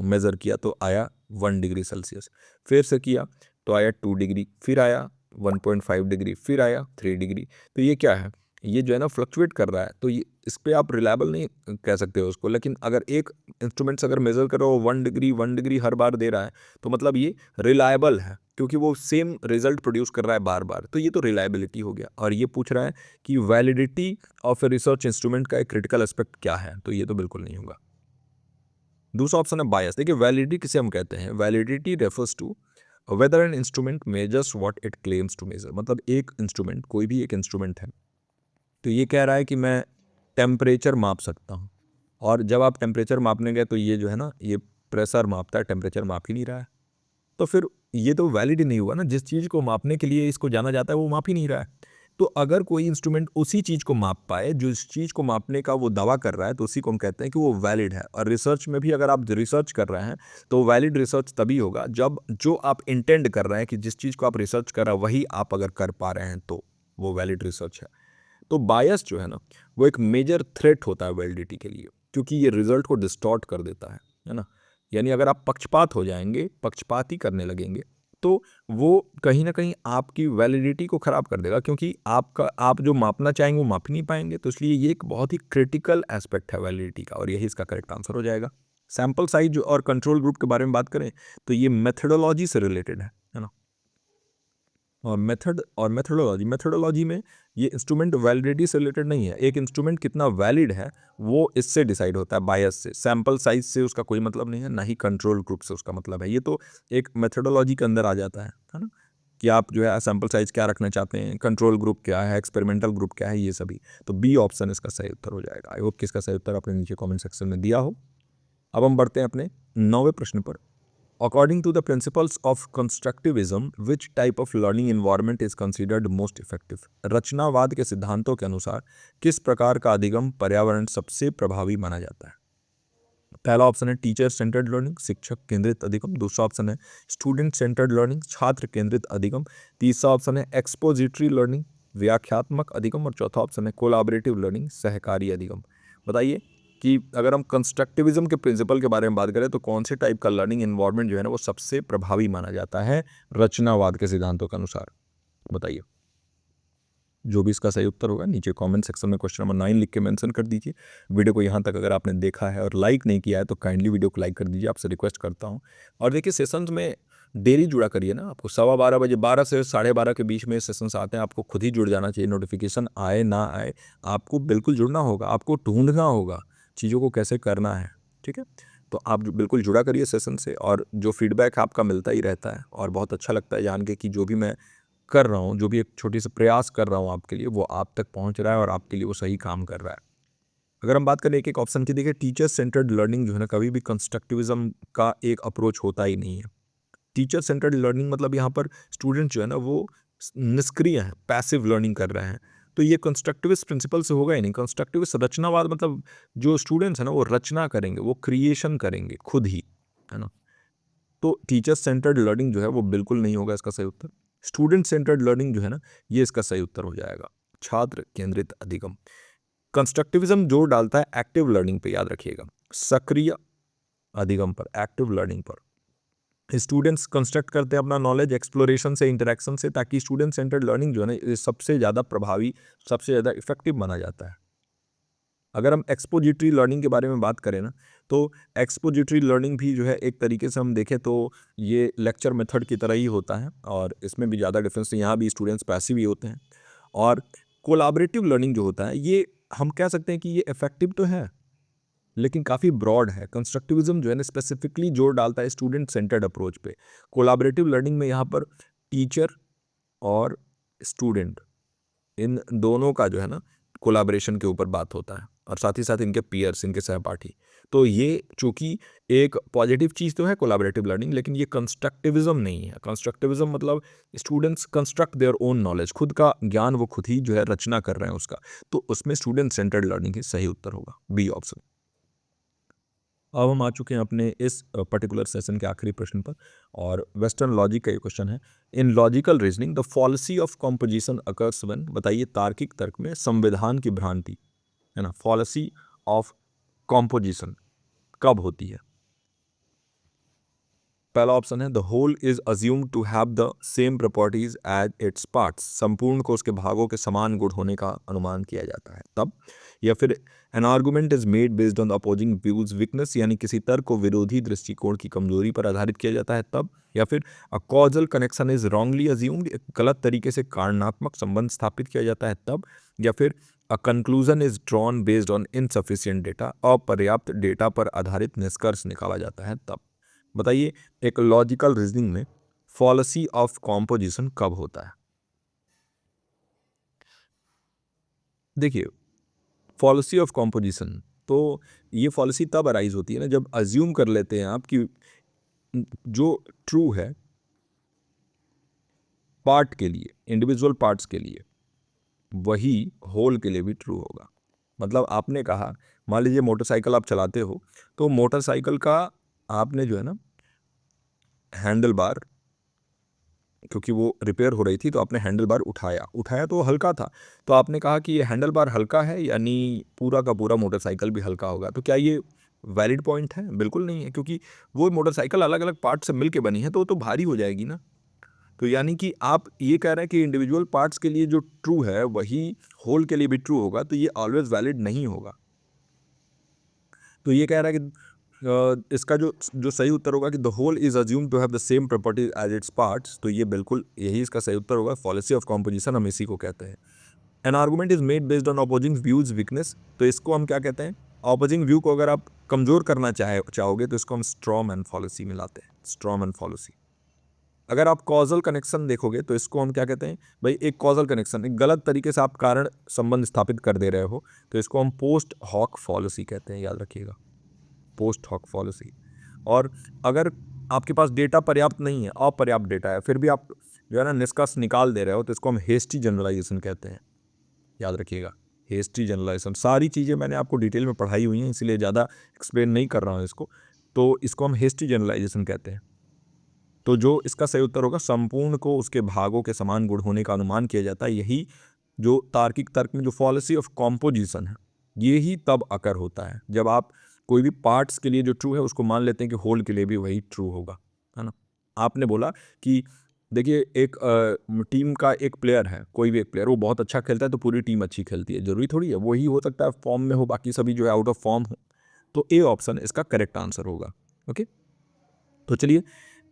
मेज़र किया तो आया 1 डिग्री सेल्सियस, फिर से किया तो आया 2 डिग्री, फिर आया 1.5 डिग्री, फिर आया 3 डिग्री। तो ये क्या है, ये जो है ना फ्लक्चुएट कर रहा है, तो ये इस पे आप रिलायबल नहीं कह सकते हो उसको। लेकिन अगर एक इंस्ट्रूमेंट से अगर मेज़र करो 1 डिग्री हर बार दे रहा है, तो मतलब ये रिलायबल है, क्योंकि वो सेम रिजल्ट प्रोड्यूस कर रहा है बार बार। तो ये तो रिलायबिलिटी हो गया। और ये पूछ रहा है कि validity of a research instrument का एक क्रिटिकल एस्पेक्ट क्या है, तो ये तो बिल्कुल नहीं होगा। दूसरा ऑप्शन है बायस। देखिए वैलिडिटी किसे हम कहते हैं, validity refers to whether an instrument measures what it claims to measure. मतलब एक इंस्ट्रूमेंट, कोई भी एक इंस्ट्रूमेंट है, तो ये कह रहा है कि मैं टेम्परेचर माप सकता हूँ, और जब आप टेम्परेचर मापने गए तो ये जो है ना, ये प्रेशर मापता है, टेम्परेचर माप ही नहीं रहा है। तो फिर ये तो वैलिड ही नहीं हुआ ना, जिस चीज़ को मापने के लिए इसको जाना जाता है वो माप ही नहीं रहा है। तो अगर कोई इंस्ट्रूमेंट उसी चीज़ को माप पाए जो इस चीज़ को मापने का वो दावा कर रहा है, तो उसी को हम कहते हैं कि वो वैलिड है। और रिसर्च में भी अगर आप रिसर्च कर रहे हैं तो वैलिड रिसर्च तभी होगा जब जो आप इंटेंड कर रहे हैं कि जिस चीज़ को आप रिसर्च कर रहे हैं वही आप अगर कर पा रहे हैं तो वो वैलिड रिसर्च है। तो बायस जो है ना, वो एक मेजर थ्रेट होता है वैलिडिटी के लिए, क्योंकि ये रिजल्ट को डिस्टॉर्ट कर देता है ना। यानी अगर आप पक्षपात हो जाएंगे, पक्षपाती करने लगेंगे, तो वो कहीं ना कहीं आपकी वैलिडिटी को खराब कर देगा, क्योंकि आप जो मापना चाहेंगे वो माप नहीं पाएंगे। तो इसलिए ये एक बहुत ही क्रिटिकल एस्पेक्ट है वैलिडिटी का, और यही इसका करेक्ट आंसर हो जाएगा। सैंपल साइज और कंट्रोल ग्रुप के बारे में बात करें तो ये मेथडोलॉजी से रिलेटेड है ना। और मेथडोलॉजी में ये इंस्ट्रूमेंट वैलिडिटी से रिलेटेड नहीं है। एक इंस्ट्रूमेंट कितना वैलिड है वो इससे डिसाइड होता है, बायस से। सैंपल साइज से उसका कोई मतलब नहीं है, ना ही कंट्रोल ग्रुप से उसका मतलब है। ये तो एक मेथडोलॉजी के अंदर आ जाता है ना, कि आप जो है सैंपल साइज क्या रखना चाहते हैं, कंट्रोल ग्रुप क्या है, एक्सपेरिमेंटल ग्रुप क्या है, ये सभी। तो बी ऑप्शन इसका सही उत्तर हो जाएगा। आई होप कि इसका सही उत्तर आपने नीचे कॉमेंट सेक्शन में दिया हो। अब हम बढ़ते हैं अपने 9वें प्रश्न पर। According to the principles of constructivism, which type of learning environment is considered most effective? रचनावाद के सिद्धांतों के अनुसार किस प्रकार का अधिगम पर्यावरण सबसे प्रभावी माना जाता है? पहला ऑप्शन है टीचर सेंटर्ड लर्निंग, शिक्षक केंद्रित अधिगम। दूसरा ऑप्शन है स्टूडेंट सेंटर्ड लर्निंग, छात्र केंद्रित अधिगम। तीसरा ऑप्शन है एक्सपोजिटरी लर्निंग, व्याख्यात्मक अधिगम। और चौथा ऑप्शन है कोलाबरेटिव लर्निंग, सहकारी अधिगम। बताइए कि अगर हम कंस्ट्रक्टिविज्म के प्रिंसिपल के बारे में बात करें तो कौन से टाइप का लर्निंग एनवायरनमेंट जो है ना वो सबसे प्रभावी माना जाता है रचनावाद के सिद्धांतों के अनुसार? बताइए। जो भी इसका सही उत्तर होगा नीचे कमेंट सेक्शन में क्वेश्चन नंबर 9 लिख के मेंशन कर दीजिए। वीडियो को यहाँ तक अगर आपने देखा है और लाइक नहीं किया है तो काइंडली वीडियो को लाइक कर दीजिए, आपसे रिक्वेस्ट करता हूँ। और देखिए सेशंस में डेली जुड़ा करिए ना। आपको 12:15 बजे, 12 से 12:30 के बीच में सेशंस आते हैं, आपको खुद ही जुड़ जाना चाहिए। नोटिफिकेशन आए ना आए आपको बिल्कुल जुड़ना होगा, आपको ढूंढना होगा चीज़ों को कैसे करना है, ठीक है। तो आप बिल्कुल जुड़ा करिए सेशन से, और जो फीडबैक आपका मिलता ही रहता है और बहुत अच्छा लगता है जान के कि जो भी मैं कर रहा हूँ, जो भी एक छोटी सी प्रयास कर रहा हूँ आपके लिए, वो आप तक पहुँच रहा है और आपके लिए वो सही काम कर रहा है। अगर हम बात करें एक एक ऑप्शन की, देखिए टीचर सेंटर्ड लर्निंग जो है ना कभी भी कंस्ट्रक्टिविज्म का एक अप्रोच होता ही नहीं है। टीचर सेंटर्ड लर्निंग मतलब यहाँ पर स्टूडेंट जो है ना वो निष्क्रिय है, पैसिव लर्निंग कर रहे हैं। तो ये कंस्ट्रक्टिविस्ट प्रिंसिपल से होगा ही नहीं। कंस्ट्रक्टिविस्ट रचनावाद मतलब जो स्टूडेंट्स है ना वो रचना करेंगे, वो क्रिएशन करेंगे खुद ही, है ना। तो टीचर सेंटर्ड लर्निंग जो है वो बिल्कुल नहीं होगा इसका सही उत्तर। स्टूडेंट सेंटर्ड लर्निंग जो है ना ये इसका सही उत्तर हो जाएगा। छात्र केंद्रित अधिगम। कंस्ट्रक्टिविज्म जोर डालता है एक्टिव लर्निंग पे, याद रखिएगा, सक्रिय अधिगम पर, एक्टिव लर्निंग पर। स्टूडेंट्स कंस्ट्रक्ट करते हैं अपना नॉलेज एक्सप्लोरेशन से, इंटरेक्शन से, ताकि स्टूडेंट सेंटर्ड लर्निंग जो है ना ये सबसे ज़्यादा प्रभावी, सबसे ज़्यादा इफेक्टिव माना जाता है। अगर हम एक्सपोजिटरी लर्निंग के बारे में बात करें ना तो एक्सपोजिटरी लर्निंग भी जो है एक तरीके से हम देखें तो ये लेक्चर मेथड की तरह ही होता है, और इसमें भी ज़्यादा डिफरेंस नहीं। यहाँ भी स्टूडेंट्स पैसिव ही होते हैं। और कोलाबरेटिव लर्निंग जो होता है ये हम कह सकते हैं कि ये इफेक्टिव तो है लेकिन काफ़ी ब्रॉड है। कंस्ट्रक्टिविज्म जो है ना स्पेसिफिकली जोर डालता है स्टूडेंट सेंटर्ड अप्रोच पे। कोलाबरेटिव लर्निंग में यहाँ पर टीचर और स्टूडेंट इन दोनों का जो है ना कोलाबरेशन के ऊपर बात होता है, और साथ ही साथ इनके पीयर्स, इनके सहपाठी। तो ये चूंकि एक पॉजिटिव चीज़ तो है कोलाबरेटिव लर्निंग, लेकिन ये कंस्ट्रक्टिविज्म नहीं है। कंस्ट्रक्टिविज्म मतलब students construct their own knowledge, खुद का ज्ञान वो खुद ही जो है रचना कर रहे हैं उसका। तो उसमें स्टूडेंट सेंटर्ड लर्निंग ही सही उत्तर होगा, बी ऑप्शन। अब हम आ चुके हैं अपने इस पर्टिकुलर सेशन के आखिरी प्रश्न पर, और वेस्टर्न लॉजिक का ये क्वेश्चन है। In logical reasoning the fallacy of composition occurs when, बताइए तार्किक तर्क में संविधान की भ्रांति, है ना, फॉलिसी ऑफ कॉम्पोजिशन कब होती है? पहला ऑप्शन है the whole is assumed to have the same properties as its parts, संपूर्ण को उसके भागों के समान गुण होने का अनुमान किया जाता है तब। या फिर an argument is made based on the opposing views weakness, यानी किसी तर्क को विरोधी दृष्टिकोण की कमजोरी पर आधारित किया जाता है तब। या फिर अ causal connection is wrongly assumed, एक गलत तरीके से कारणात्मक संबंध स्थापित किया जाता है तब। या फिर a conclusion is drawn based on insufficient data, अपर्याप्त डेटा पर आधारित निष्कर्ष निकाला जाता है तब। बताइए एक लॉजिकल रीजनिंग में फॉलिसी ऑफ कॉम्पोजिशन कब होता है? देखिए फॉलिसी ऑफ कॉम्पोजिशन, तो ये पॉलिसी तब अराइज होती है ना जब अज्यूम कर लेते हैं आप कि जो ट्रू है पार्ट के लिए, इंडिविजुअल पार्ट्स के लिए, वही होल के लिए भी ट्रू होगा। मतलब आपने कहा, मान लीजिए मोटरसाइकिल आप चलाते हो, तो मोटरसाइकिल का आपने जो है ना हैंडल बार, क्योंकि वो रिपेयर हो रही थी तो आपने हैंडल बार उठाया तो वो हल्का था, तो आपने कहा कि ये हैंडल बार हल्का है यानी पूरा का पूरा मोटरसाइकिल भी हल्का होगा। तो क्या ये वैलिड पॉइंट है? बिल्कुल नहीं है, क्योंकि वो मोटरसाइकिल अलग अलग पार्ट से मिल के बनी है तो वो तो भारी हो जाएगी ना। तो यानी कि आप ये कह रहे हैं कि इंडिविजुअल पार्ट्स के लिए जो ट्रू है वही होल के लिए भी ट्रू होगा, तो ये ऑलवेज वैलिड नहीं होगा। तो ये कह रहा है कि इसका जो जो सही उत्तर होगा कि the whole is assume to have the same properties as its parts, तो ये बिल्कुल यही इसका सही उत्तर होगा। फॉलिसी ऑफ कॉम्पोजिशन हम इसी को कहते हैं। N argument is made based on opposing views weakness, तो इसको हम क्या कहते हैं? अपोजिंग व्यू को अगर आप कमजोर करना चाहोगे तो इसको हम स्ट्रॉ मैन फॉलिसी में लाते हैं, स्ट्रॉ मैन फॉलिसी। अगर आप कॉजल कनेक्शन देखोगे तो इसको हम क्या कहते हैं? भाई एक कॉजल कनेक्शन, एक गलत तरीके से आप कारण संबंध स्थापित कर दे रहे हो, तो इसको हम पोस्ट हॉक फॉलिसी कहते हैं, याद रखिएगा, पोस्ट हॉक फॉलिसी। और अगर आपके पास डेटा पर्याप्त नहीं है, अपर्याप्त डेटा है, फिर भी आप जो है ना निष्कर्ष निकाल दे रहे हो, तो इसको हम हेस्टी जनरलाइजेशन कहते हैं, याद रखिएगा, हेस्टी जनरलाइजेशन। सारी चीज़ें मैंने आपको डिटेल में पढ़ाई हुई हैं, इसलिए ज़्यादा एक्सप्लेन नहीं कर रहा हूँ इसको। तो इसको हम हेस्टी जनरलाइजेशन कहते हैं। तो जो इसका सही उत्तर होगा, संपूर्ण को उसके भागों के समान गुण होने का अनुमान किया जाता है। यही जो तार्किक तर्क में जो फॉलिसी ऑफ कॉम्पोजिशन है, ये ही तब अकर होता है जब आप कोई भी पार्ट्स के लिए जो ट्रू है उसको मान लेते हैं कि होल के लिए भी वही ट्रू होगा, है ना। आपने बोला कि देखिए एक टीम का एक प्लेयर है, कोई भी एक प्लेयर वो बहुत अच्छा खेलता है तो पूरी टीम अच्छी खेलती है, जरूरी थोड़ी है वही हो सकता है फॉर्म में हो, बाकी सभी जो है आउट ऑफ फॉर्म हो। तो ए ऑप्शन इसका करेक्ट आंसर होगा। ओके, तो चलिए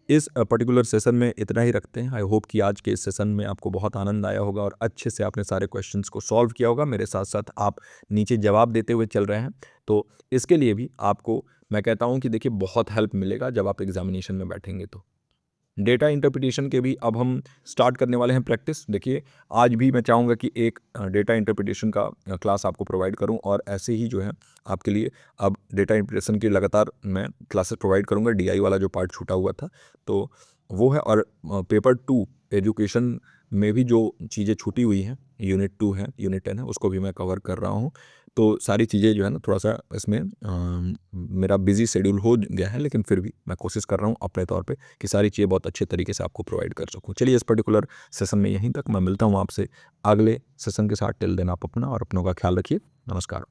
इस पर्टिकुलर सेशन में इतना ही रखते हैं। आई होप कि आज के इस सेशन में आपको बहुत आनंद आया होगा और अच्छे से आपने सारे क्वेश्चंस को सॉल्व किया होगा। मेरे साथ साथ आप नीचे जवाब देते हुए चल रहे हैं, तो इसके लिए भी आपको मैं कहता हूं कि देखिए बहुत हेल्प मिलेगा जब आप एग्जामिनेशन में बैठेंगे। तो डेटा इंटरप्रिटेशन के भी अब हम स्टार्ट करने वाले हैं प्रैक्टिस। देखिए आज भी मैं चाहूँगा कि एक डेटा इंटरप्रिटेशन का क्लास आपको प्रोवाइड करूं, और ऐसे ही जो है आपके लिए अब डेटा इंटरप्रिटेशन की लगातार मैं क्लासेस प्रोवाइड करूंगा। डीआई वाला जो पार्ट छूटा हुआ था तो वो है, और पेपर 2 एजुकेशन में भी जो चीज़ें छूटी हुई हैं, यूनिट 2 है, यूनिट 10 है, उसको भी मैं कवर कर रहा हूँ। तो सारी चीज़ें जो है ना थोड़ा सा इसमें मेरा बिजी शेड्यूल हो गया है, लेकिन फिर भी मैं कोशिश कर रहा हूँ अपने तौर पे कि सारी चीज़ें बहुत अच्छे तरीके से आपको प्रोवाइड कर सकूँ। चलिए इस पर्टिकुलर सेशन में यहीं तक, मैं मिलता हूँ आपसे अगले सेशन के साथ। टिल देन आप अपना और अपनों का ख्याल रखिए। नमस्कार।